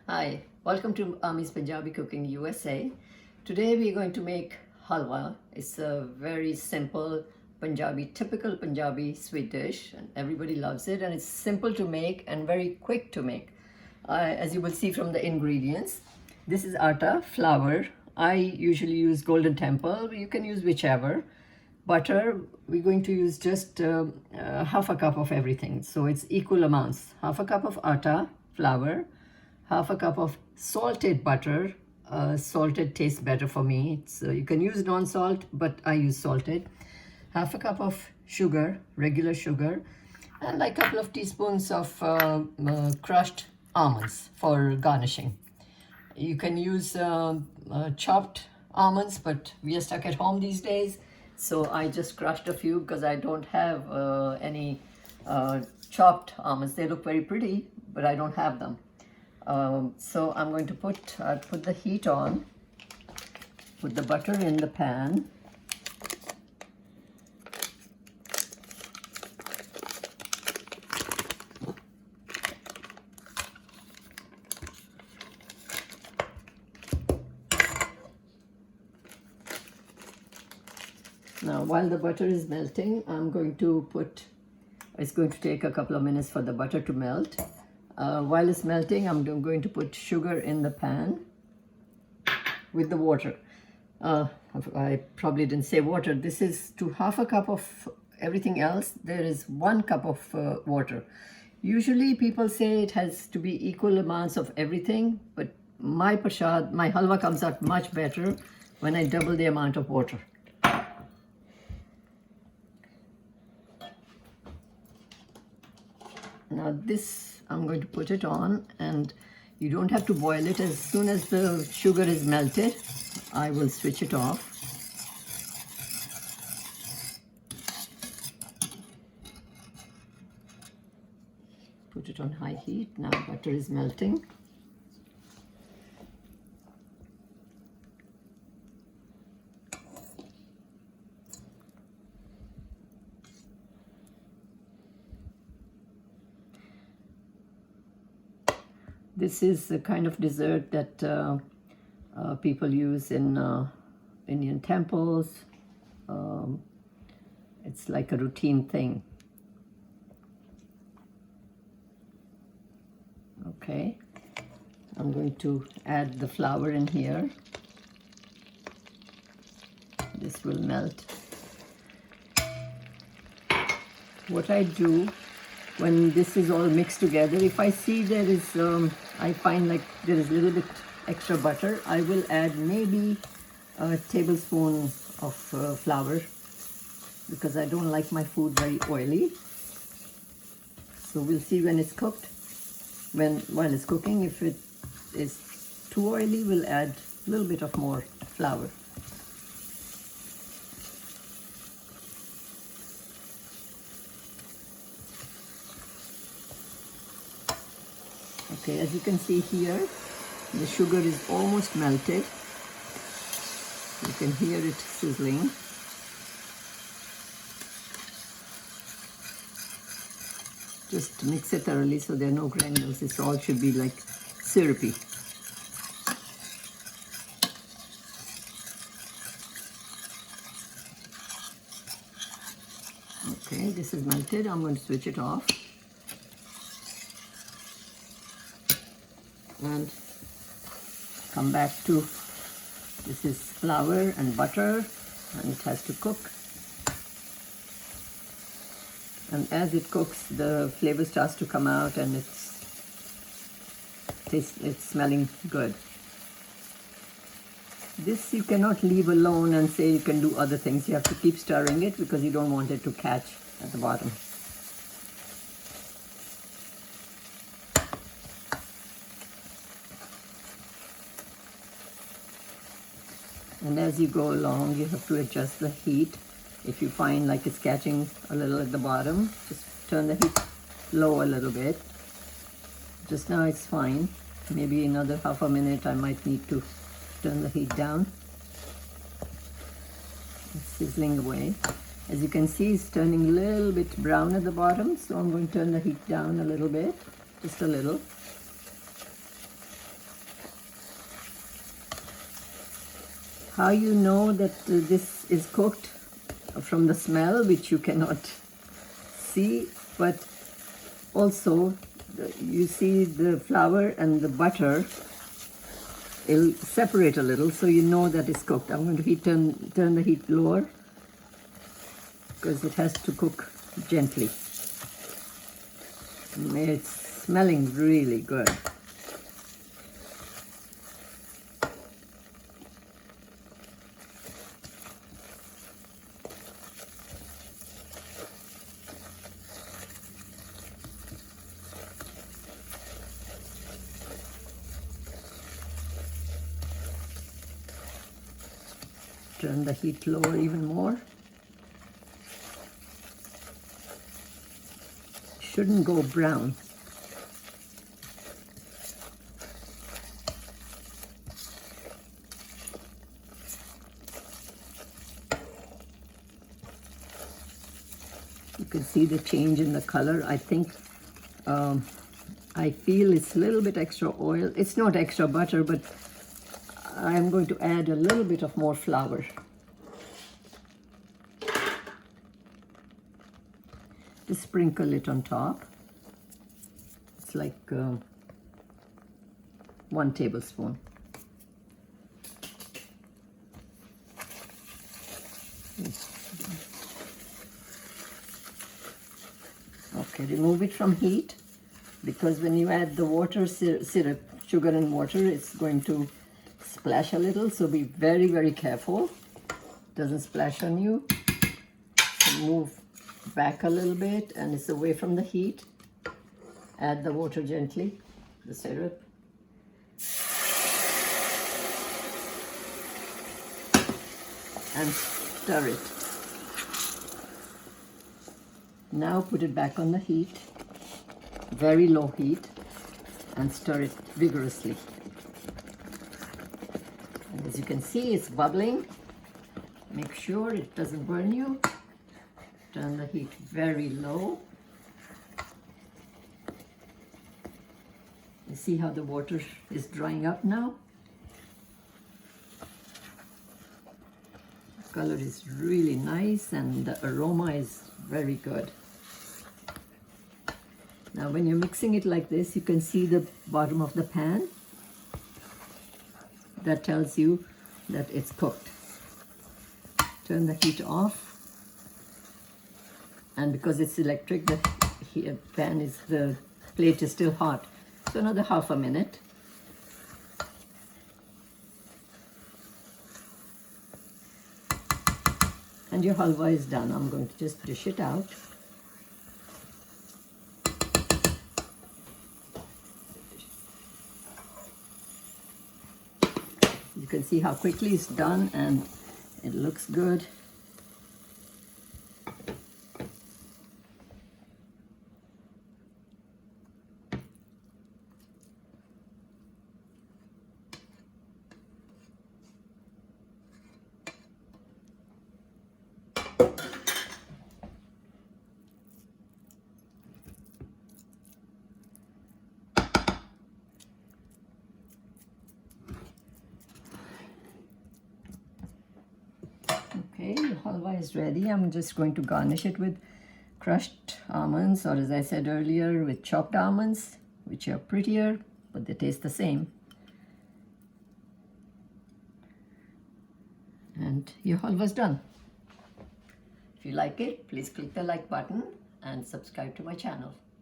Hi, welcome to Ami's Punjabi Cooking USA. Today we are going to make halwa. It's a very simple typical Punjabi sweet dish, and everybody loves it. And it's simple to make and very quick to make. As you will see from the ingredients, this is atta, flour. I usually use Golden Temple. You can use whichever. Butter, we're going to use just half a cup of everything. So it's equal amounts. Half a cup of atta, flour, half a cup of salted butter. Salted tastes better for me. You can use non-salt, but I use salted. Half a cup of sugar, regular sugar, and like a couple of teaspoons of crushed almonds for garnishing. You can use chopped almonds, but we are stuck at home these days, so I just crushed a few because I don't have any chopped almonds. They look very pretty, but I don't have them. So I'm going to put the heat on, put the butter in the pan. Now, while the butter is melting, it's going to take a couple of minutes for the butter to melt. While it's melting, I'm going to put sugar in the pan with the water. I probably didn't say water. This is to half a cup of everything else. There is 1 cup of water. Usually people say it has to be equal amounts of everything, but my halwa comes out much better when I double the amount of water. Now this, I'm going to put it on, and you don't have to boil it. As soon as the sugar is melted, I will switch it off. Put it on high heat. Now butter is melting. This is the kind of dessert that people use in Indian temples. It's like a routine thing. Okay, I'm going to add the flour in here. This will melt. What I do when this is all mixed together, if I see I find like there is a little bit extra butter, I will add maybe a tablespoon of flour, because I don't like my food very oily. So we'll see when it's cooked. While it's cooking, if it is too oily, we'll add a little bit of more flour. Okay, as you can see here, the sugar is almost melted. You can hear it sizzling. Just mix it thoroughly so there are no granules. This all should be like syrupy. Okay, this is melted. I'm going to switch it off. And come back to, this is flour and butter, and it has to cook. And as it cooks, the flavor starts to come out, and it's smelling good. This you cannot leave alone and say you can do other things. You have to keep stirring it because you don't want it to catch at the bottom. And as you go along, you have to adjust the heat. If you find like it's catching a little at the bottom, just turn the heat low a little bit. Just now it's fine. Maybe another half a minute I might need to turn the heat down. It's sizzling away. As you can see, it's turning a little bit brown at the bottom, so I'm going to turn the heat down a little bit, just a little. How you know that this is cooked? From the smell, which you cannot see, but also you see the flour and the butter, it'll separate a little, so you know that it's cooked. I'm going to turn the heat lower because it has to cook gently. It's smelling really good. Turn the heat lower even more. Shouldn't go brown. You can see the change in the color. I think, I feel it's a little bit extra oil. It's not extra butter, but I'm going to add a little bit of more flour. Just sprinkle it on top. It's like 1 tablespoon. Okay, remove it from heat, because when you add the water, syrup, sugar and water, it's going to splash a little, so be very, very careful. Doesn't splash on you. So move back a little bit, and it's away from the heat. Add the water gently, the syrup. And stir it. Now put it back on the heat, very low heat, and stir it vigorously. And as you can see, it's bubbling. Make sure it doesn't burn you. Turn the heat very low. You see how the water is drying up now? The color is really nice and the aroma is very good. Now when you're mixing it like this, you can see the bottom of the pan. That tells you that it's cooked. Turn the heat off. And because it's electric, the plate is still hot. So another half a minute. And your halva is done. I'm going to just dish it out. You can see how quickly it's done and it looks good. Okay, the halva is ready. I'm just going to garnish it with crushed almonds, or as I said earlier, with chopped almonds, which are prettier, but they taste the same. And your halva is done. If you like it, please click the like button and subscribe to my channel.